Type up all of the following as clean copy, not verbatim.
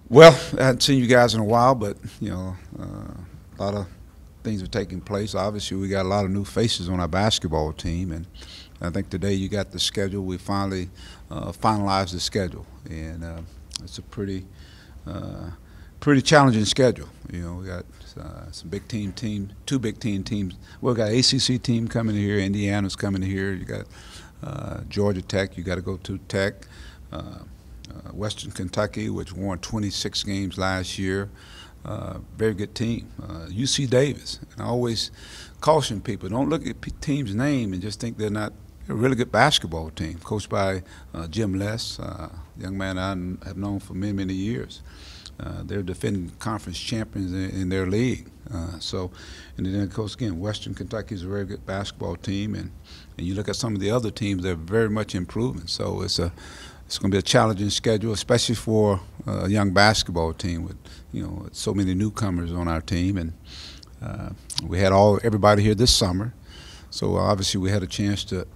Well, I hadn't seen you guys in a while, but a lot of things are taking place. Obviously, we got a lot of new faces on our basketball team, and I think today you got the schedule. We finally finalized the schedule, and it's a pretty challenging schedule. We got some two big teams. Well, we got ACC team coming here, Indiana's coming here. You got Georgia Tech. You got to go to Tech. Western Kentucky, which won 26 games last year. Very good team. UC Davis. And I always caution people, don't look at team's name and just think they're not a really good basketball team, coached by Jim Less, a young man I have known for many, many years. They're defending conference champions in their league. And then, of course, again, Western Kentucky is a very good basketball team, and you look at some of the other teams, they're very much improving. So it's going to be a challenging schedule, especially for a young basketball team with so many newcomers on our team, and we had everybody here this summer. So obviously we had a chance to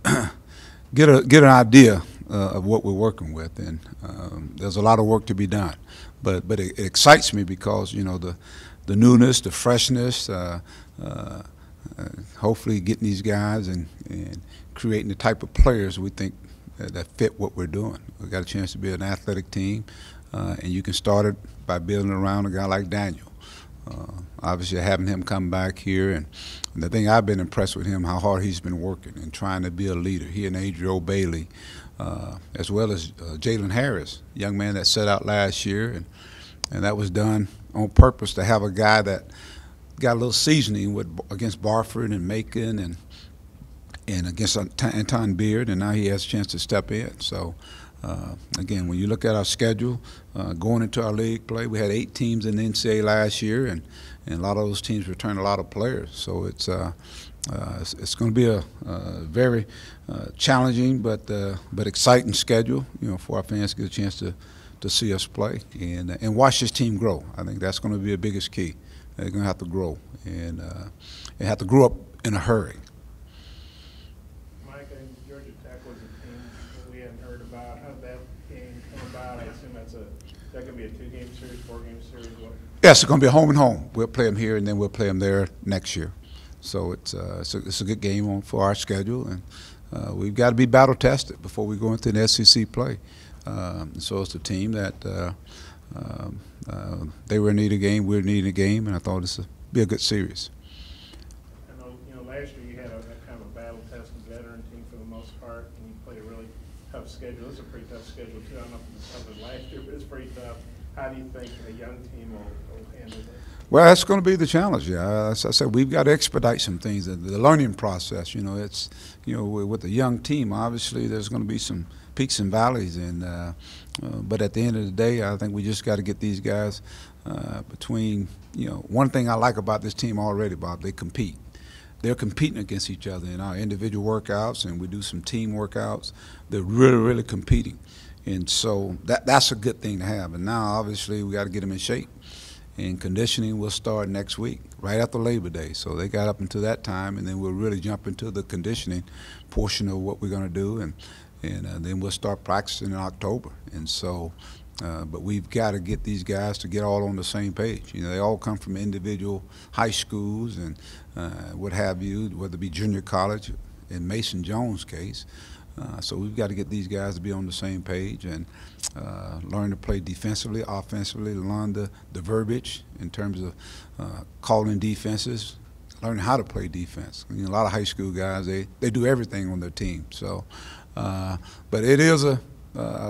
get an idea of what we're working with, and there's a lot of work to be done. But it excites me because the newness, the freshness, hopefully getting these guys and creating the type of players we think that fit what we're doing. We got a chance to be an athletic team, and you can start it by building around a guy like Daniel. Obviously, having him come back here, and the thing I've been impressed with him, how hard he's been working and trying to be a leader. He and Adriel Bailey, as well as Jalen Harris, young man that set out last year, and that was done on purpose to have a guy that got a little seasoning against Barford and Macon and against Anton Beard, and now he has a chance to step in. So, again, when you look at our schedule, going into our league play, we had 8 teams in the NCAA last year, and a lot of those teams returned a lot of players. So it's going to be a very challenging but exciting schedule, for our fans to get a chance to see us play and watch this team grow. I think that's going to be the biggest key. They're going to have to grow and have to grow up in a hurry. Georgia Tech was a team that we hadn't heard about. How did that game come about? I assume that going to be a 2-game series, 4-game series? Yes, it's going to be a home and home. We'll play them here, and then we'll play them there next year. So it's a good game for our schedule, and we've got to be battle tested before we go into the SEC play. So it's a team that they were in need of a game, we're in need of a game, and I thought this would be a good series. I know, last year you had a kind of a battle-tested veteran team for the most part, and you played a really tough schedule. It's a pretty tough schedule, too. I don't know if it's tougher than last year, but it's pretty tough. How do you think a young team will handle that? Well, that's going to be the challenge. Yeah, as I said, we've got to expedite some things. The learning process, it's with a young team. Obviously, there's going to be some peaks and valleys, but at the end of the day, I think we just got to get these guys between. One thing I like about this team already, Bob, they compete. They're competing against each other in our individual workouts, and we do some team workouts. They're really, really competing, and so that's a good thing to have. And now, obviously, we got to get them in shape. And conditioning will start next week, right after Labor Day. So they got up until that time, and then we'll really jump into the conditioning portion of what we're going to do, and then we'll start practicing in October. And so, but we've got to get these guys to get all on the same page. They all come from individual high schools and what have you, whether it be junior college, in Mason Jones' case. So we've got to get these guys to be on the same page and learn to play defensively, offensively, learn the verbiage in terms of calling defenses, learning how to play defense. A lot of high school guys, they do everything on their team. So, but it is a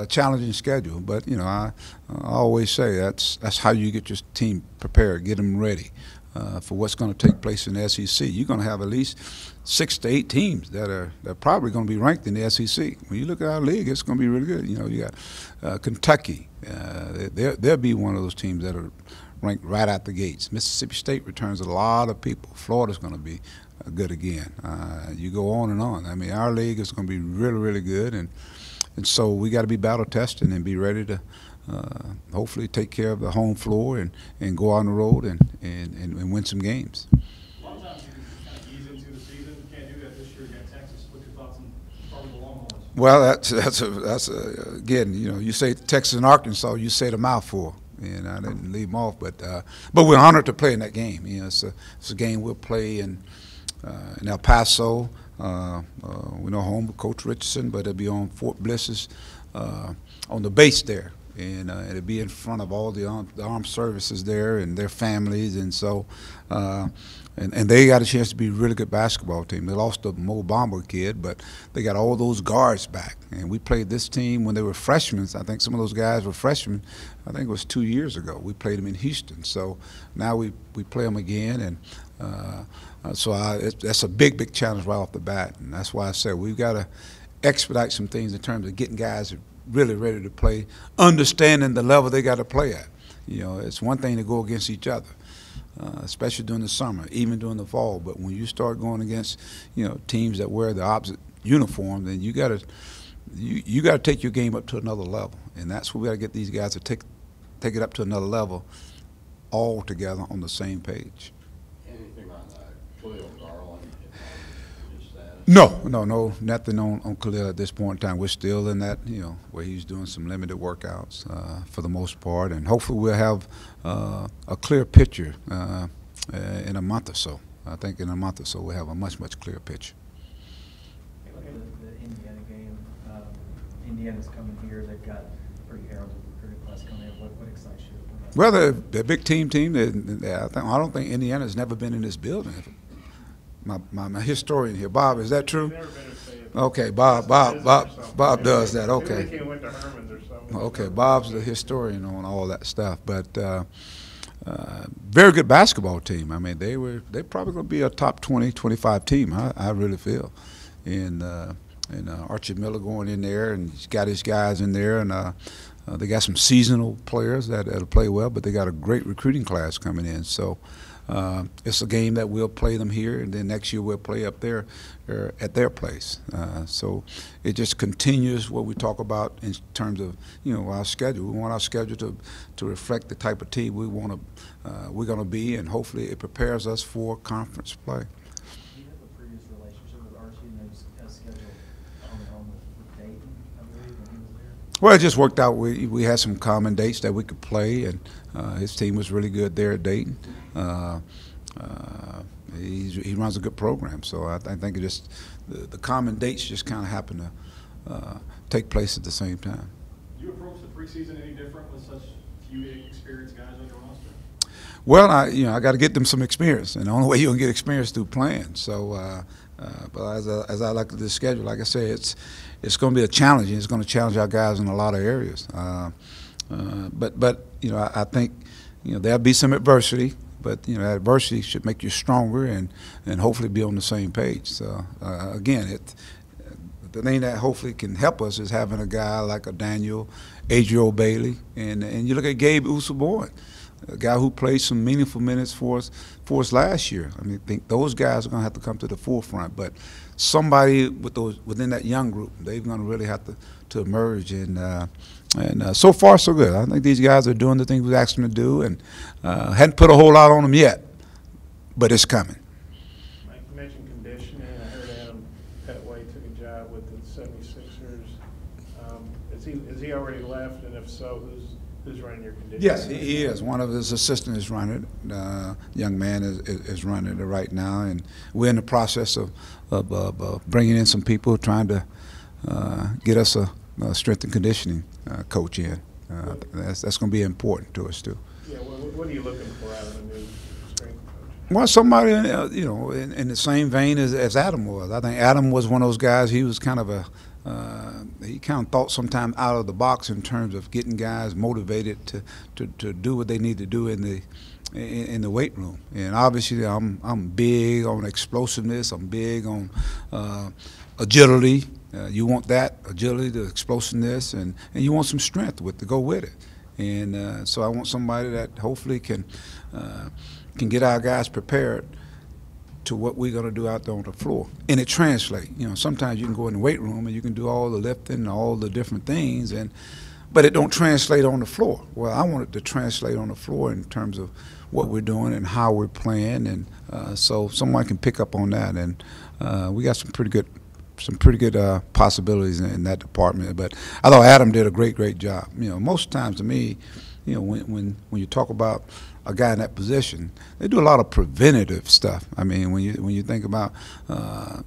challenging schedule. But I always say that's how you get your team prepared, get them ready for what's going to take place in the SEC. You're going to have at least 6 to 8 teams that are probably going to be ranked in the SEC. When you look at our league, it's going to be really good. You got Kentucky. They'll be one of those teams that are ranked right out the gates. Mississippi State returns a lot of people. Florida's going to be good again. You go on and on. I mean, our league is going to be really, really good, and so we got to be battle tested and be ready to hopefully take care of the home floor and go on the road and win some games. A lot of times you can kind of ease into the season. You can't do that this year against Texas. What's your thoughts on probably the Longhorns? Well, that's again, you say Texas and Arkansas, you say the mouthful. and I didn't leave them off. But we're honored to play in that game. You know, it's a game we'll play in El Paso. We know home with Coach Richardson, but it'll be on Fort Bliss's on the base there. And it'll be in front of all the armed services there and their families, and so and they got a chance to be a really good basketball team. They lost the Mo Bamba kid, but they got all those guards back. And we played this team when they were freshmen. I think some of those guys were freshmen. I think it was 2 years ago. We played them in Houston. So now we play them again, and that's a big challenge right off the bat. And that's why I said we've got to expedite some things in terms of getting guys really ready to play, understanding the level they got to play at. You know, it's one thing to go against each other, especially during the summer, even during the fall. But when you start going against, you know, teams that wear the opposite uniform, then you got to take your game up to another level, and that's where we got to get these guys to take it up to another level, all together on the same page. Anything on Khalil Garland? No, nothing on Khalil at this point in time. We're still in that, you know, where he's doing some limited workouts for the most part, and hopefully we'll have a clear picture in a month or so. I think in a month or so we'll have a much clearer picture. The Indiana game, Indiana's coming here. They've got a pretty heralded recruiting class coming in. What excites you about that? Well, they're a big team. I don't think Indiana's never been in this building. My historian here, Bob, is that true? Never been to say it. Okay, Bob does that. Okay. Maybe they went to Herman's or something. Okay, Bob's the historian on all that stuff. But very good basketball team. I mean, they're probably going to be a top 20, 25 team. I really feel. And Archie Miller going in there, and he's got his guys in there, and they got some seasonal players that'll play well, but they got a great recruiting class coming in. So. It's a game that we'll play them here, and then next year we'll play up there at their place. So it just continues what we talk about in terms of, you know, our schedule. We want our schedule to reflect the type of team we're going to be, and hopefully it prepares us for conference play. Do you have a previous relationship with Archie and has scheduled on with Dayton, I believe, when he was there? Well, it just worked out. We had some common dates that we could play, and his team was really good there at Dayton. He runs a good program, so I think it just the common dates just kind of happen to take place at the same time. Do you approach the preseason any different with such few experienced guys on your roster? Well, I got to get them some experience, and the only way you can get experience through playing. So, but as I look at this schedule, like I say, it's going to be a challenge. It's going to challenge our guys in a lot of areas. But you know, I think, you know, there'll be some adversity. But, you know, adversity should make you stronger and hopefully be on the same page. So, again, the thing that hopefully can help us is having a guy like a Daniel, Adriel Bailey, and you look at Gabe Usaborn, a guy who played some meaningful minutes for us last year. I mean, I think those guys are going to have to come to the forefront. But somebody within that young group, they're going to really have to emerge. And so far, so good. I think these guys are doing the things we asked them to do, and hadn't put a whole lot on them yet, but it's coming. Mike, you mentioned conditioning. I heard Adam Petway took a job with the 76ers. Is he already left? And if so, who's running your conditioning? Yes, he is. One of his assistants is running it. Young man is running it right now, and we're in the process of bringing in some people trying to get us a strength and conditioning coach in. That's going to be important to us too. Yeah, what are you looking for out of a new strength coach? Well, somebody you know, in the same vein as Adam was. I think Adam was one of those guys. He was kind of he kind of thought sometime out of the box in terms of getting guys motivated to do what they need to do in the weight room. And obviously, I'm big on explosiveness. I'm big on agility. You want that agility, the explosiveness, and you want some strength to go with it. And so I want somebody that hopefully can get our guys prepared to what we're going to do out there on the floor. And it translates. You know, sometimes you can go in the weight room and you can do all the lifting and all the different things, but it don't translate on the floor. Well, I want it to translate on the floor in terms of what we're doing and how we're playing, and so someone can pick up on that. And we got some pretty good some pretty good possibilities in that department. But I thought Adam did a great job. You know, most times to me, you know, when you talk about a guy in that position, they do a lot of preventative stuff. I mean, when you think about,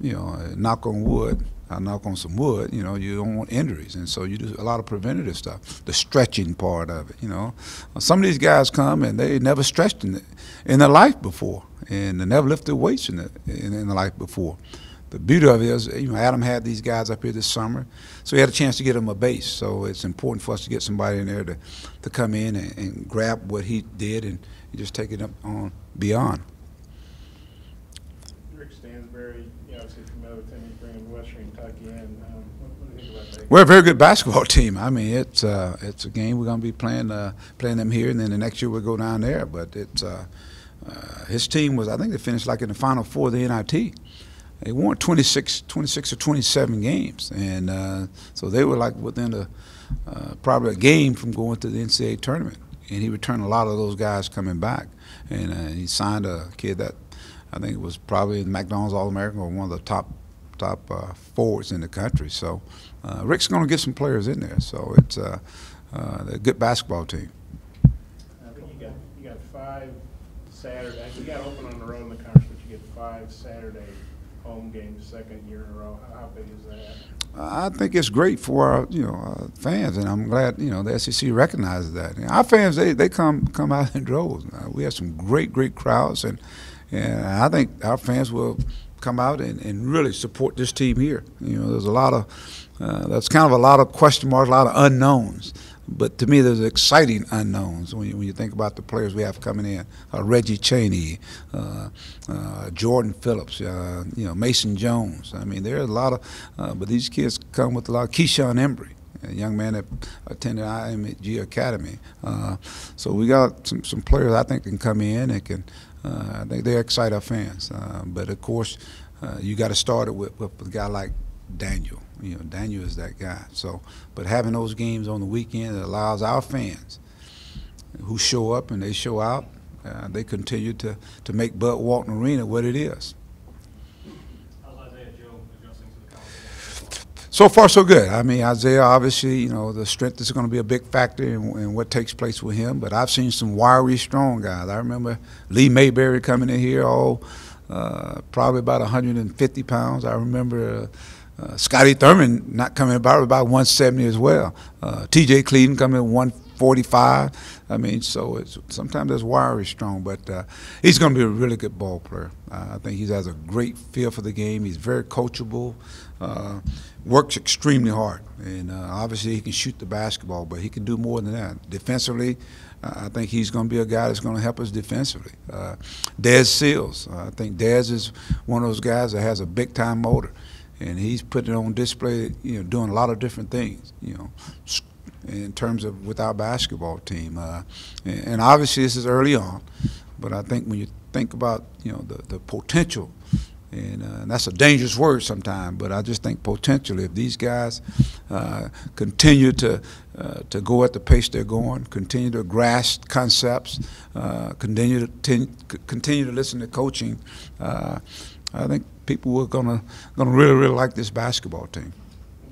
you know, knock on wood, I knock on some wood, you know, you don't want injuries, and so you do a lot of preventative stuff, the stretching part of it, you know. Some of these guys come and they never stretched in their life before, and they never lifted weights in their life before. The beauty of it is, you know, Adam had these guys up here this summer, so he had a chance to get them a base. So it's important for us to get somebody in there to come in and grab what he did and just take it up on beyond. Rick Stansbury, you obviously familiar with him, he's bringing Western Kentucky in. What do you think about that? We're a very good basketball team. I mean, it's a game we're going to be playing them here, and then the next year we'll go down there. But it's his team was, I think they finished like in the Final Four of the NIT. They won 26 or 27 games, and so they were like within probably a game from going to the NCAA tournament. And he returned a lot of those guys coming back, and he signed a kid that I think it was probably McDonald's All-American or one of the top forwards in the country. So Rick's going to get some players in there. So it's a good basketball team. I think you got 5 Saturday. You got open on the road in the conference, but you get 5 Saturday home games, second year in a row. How big is that? I think it's great for our fans, and I'm glad the SEC recognizes that. Our fans they come out in droves. We have some great crowds, and I think our fans will come out and really support this team here. There's a lot of that's kind of a lot of question marks, a lot of unknowns. But to me, there's exciting unknowns when you think about the players we have coming in: Reggie Chaney, Jordan Phillips, Mason Jones. I mean, there's a lot of, but these kids come with a lot. Keyshawn Embry, a young man that attended IMG Academy. So we got some players I think can come in and can. I think they excite our fans. But of course, you got to start it with a guy like Daniel. Daniel is that guy. So, but having those games on the weekend, it allows our fans who show up and they show out, they continue to make Bud Walton Arena what it is. How's Isaiah Joe adjusting to the college? So far, so good. I mean, Isaiah, obviously, the strength is going to be a big factor in what takes place with him. But I've seen some wiry, strong guys. I remember Lee Mayberry coming in here, probably about 150 pounds. I remember Scotty Thurman not coming about 170 as well. T.J. Cleveland coming in 145. I mean, so sometimes there's wiry strong, but he's going to be a really good ball player. I think he has a great feel for the game. He's very coachable, works extremely hard, and obviously he can shoot the basketball, but he can do more than that. Defensively, I think he's going to be a guy that's going to help us defensively. Dez Seals, I think Dez is one of those guys that has a big-time motor. And he's putting it on display, doing a lot of different things, in terms of with our basketball team. And obviously this is early on, but I think when you think about, the potential, and that's a dangerous word sometimes, but I just think potentially if these guys continue to go at the pace they're going, continue to grasp concepts, continue to listen to coaching, I think people are gonna really like this basketball team.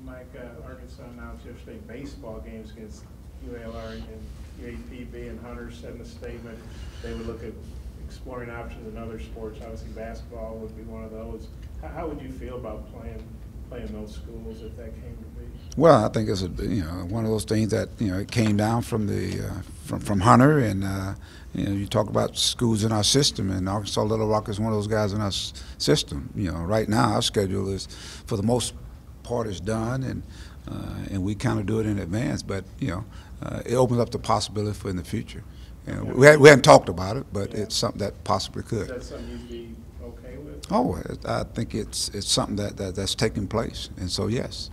Mike, Arkansas announced yesterday baseball games against UALR and UAPB and Hunter said in a statement they would look at exploring options in other sports. Obviously, basketball would be one of those. How would you feel about playing those schools if that came to be? Well, I think it's one of those things that it came down from the from Hunter, and you talk about schools in our system, and Arkansas Little Rock is one of those guys in our system. Right now our schedule is, for the most part, is done, and we kind of do it in advance. But it opens up the possibility for in the future. We hadn't talked about it, but it's something that possibly could. Is that something you'd be okay with? Oh, I think it's something that's taking place, and so yes.